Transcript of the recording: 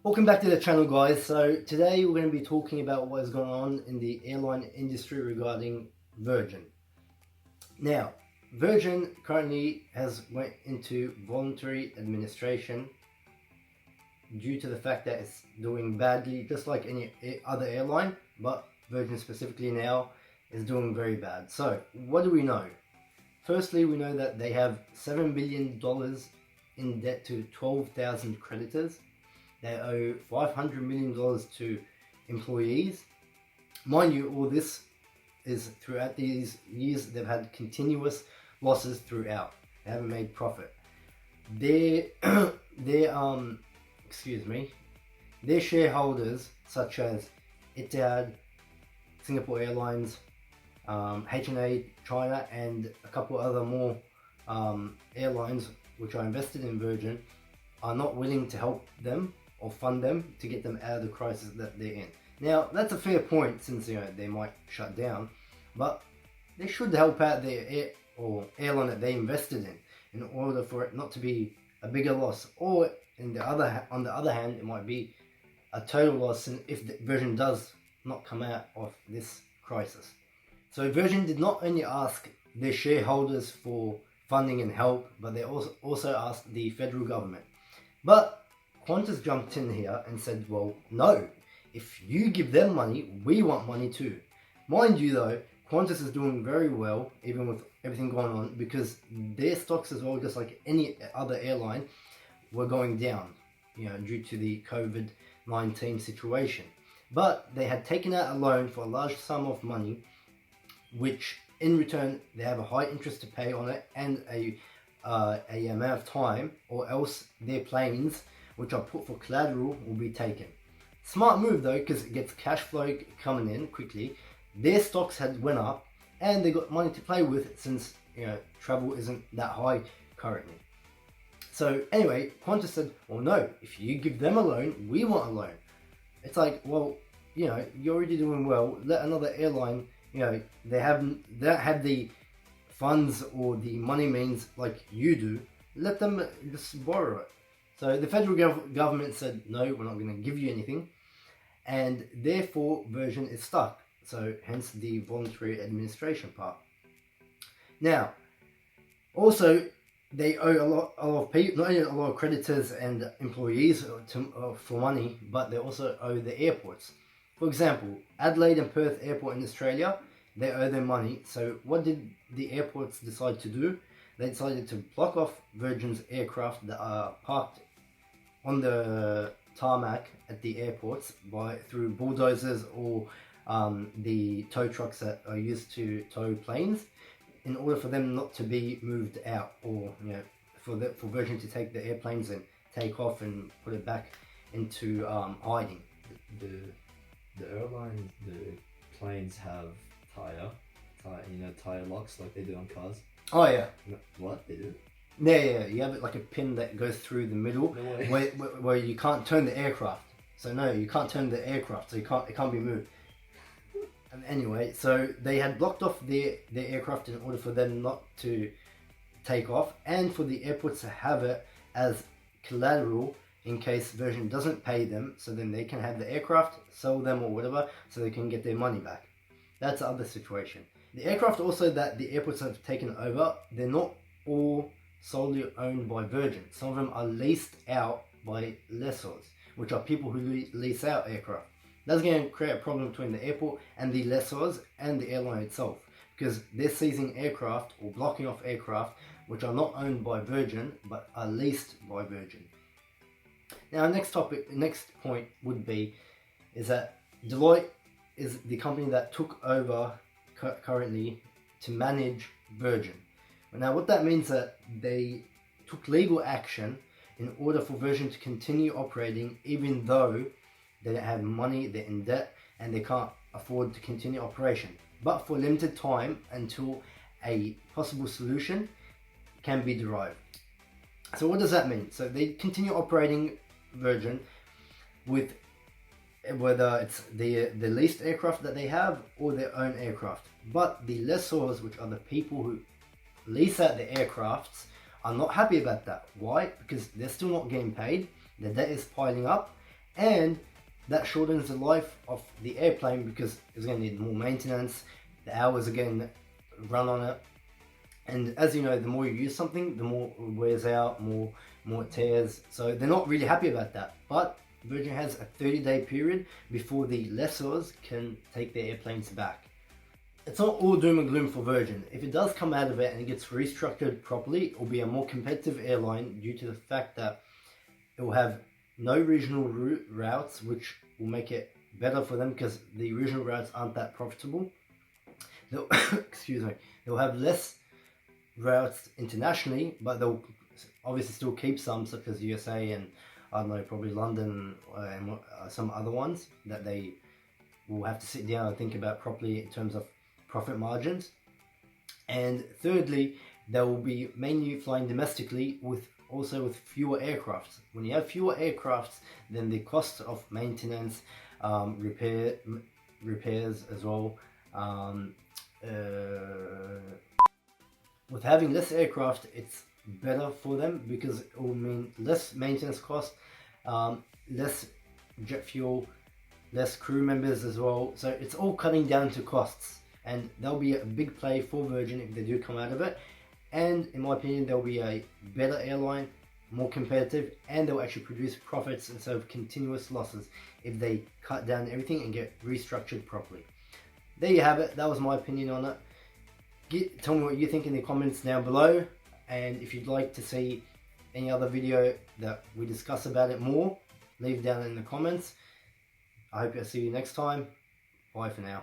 Welcome back to the channel, guys. So today we're going to be talking about what is going on in the airline industry regarding Virgin. Now, Virgin currently has went into voluntary administration due to the fact that it's doing badly, just like any other airline, but Virgin specifically now is doing very bad. So what do we know? Firstly, we know that they have $7 billion in debt to 12,000 creditors. They owe $500 million to employees. Mind you, all this is throughout these years, they've had continuous losses throughout. They haven't made profit. Their shareholders, such as Etihad, Singapore Airlines, H&A China, and a couple other more airlines which are invested in Virgin, are not willing to help them or fund them to get them out of the crisis that they're in. Now, that's a fair point, since they might shut down, but they should help out their airline that they invested in order for it not to be a bigger loss. Or on the other hand, it might be a total loss if the Virgin does not come out of this crisis. So Virgin did not only ask their shareholders for funding and help, but they also asked the federal government. But Qantas jumped in here and said, well, no, if you give them money, we want money too. Mind you though, Qantas is doing very well, even with everything going on, because their stocks as well, just like any other airline, were going down, due to the COVID-19 situation. But they had taken out a loan for a large sum of money, which in return, they have a high interest to pay on it and a amount of time, or else their planes, which are put for collateral, will be taken. Smart move though, because it gets cash flow coming in quickly. Their stocks had went up and they got money to play with, since travel isn't that high currently. So anyway, Qantas said, well, no, if you give them a loan, we want a loan. It's like, well, you're already doing well. Let another airline, they don't have the funds or the money means like you do. Let them just borrow it. So the federal government said, no, we're not going to give you anything, and therefore Virgin is stuck. So hence the voluntary administration part. Now, also they owe a lot of people, not only a lot of creditors and employees for money, but they also owe the airports. For example, Adelaide and Perth Airport in Australia, they owe them money. So what did the airports decide to do? They decided to block off Virgin's aircraft that are parked on the tarmac at the airports through bulldozers or the tow trucks that are used to tow planes, in order for them not to be moved out, or for Virgin to take the airplanes and take off and put it back into hiding. The airlines, the planes have tire locks like they do on cars. Oh yeah. What they do? Yeah. You have it like a pin that goes through the middle, where you can't turn the aircraft. So no, you can't turn the aircraft, so it can't be moved. And anyway, so they had blocked off their aircraft in order for them not to take off, and for the airports to have it as collateral in case Virgin doesn't pay them, so then they can have the aircraft, sell them or whatever, so they can get their money back. That's the other situation. The aircraft also that the airports have taken over, they're not all solely owned by Virgin. Some of them are leased out by lessors, which are people who lease out aircraft. That's going to create a problem between the airport and the lessors and the airline itself, because they're seizing aircraft or blocking off aircraft which are not owned by Virgin but are leased by Virgin. Now, next point would be is that Deloitte is the company that took over currently to manage Virgin. Now, what that means is that they took legal action in order for Virgin to continue operating, even though they don't have money, they're in debt, and they can't afford to continue operation, but for a limited time until a possible solution can be derived. So what does that mean? So they continue operating Virgin with whether it's the leased aircraft that they have or their own aircraft. But the lessors, which are the people who lease out the aircrafts, are not happy about that. Why? Because they're still not getting paid, the debt is piling up, and that shortens the life of the airplane because it's going to need more maintenance, the hours are going to run on it, and as you know, the more you use something, the more it wears out, more it tears, so they're not really happy about that. But Virgin has a 30-day period before the lessors can take their airplanes back. It's not all doom and gloom for Virgin. If it does come out of it and it gets restructured properly, it will be a more competitive airline due to the fact that it will have no regional routes, which will make it better for them because the regional routes aren't that profitable. They'll excuse me. They'll have less routes internationally, but they'll obviously still keep some, such as USA and I don't know, probably London and some other ones that they will have to sit down and think about properly in terms of profit margins. And thirdly, they will be mainly flying domestically with fewer aircrafts. When you have fewer aircrafts, then the cost of maintenance, repairs as well. With having less aircraft, it's better for them because it will mean less maintenance costs, less jet fuel, less crew members as well. So it's all cutting down to costs, and there'll be a big play for Virgin if they do come out of it. And in my opinion, there'll be a better airline, more competitive, and they'll actually produce profits instead of continuous losses if they cut down everything and get restructured properly. There you have it. That was my opinion on it. Tell me what you think in the comments down below, and if you'd like to see any other video that we discuss about it more, leave down in the comments. I hope I'll see you next time. Bye for now.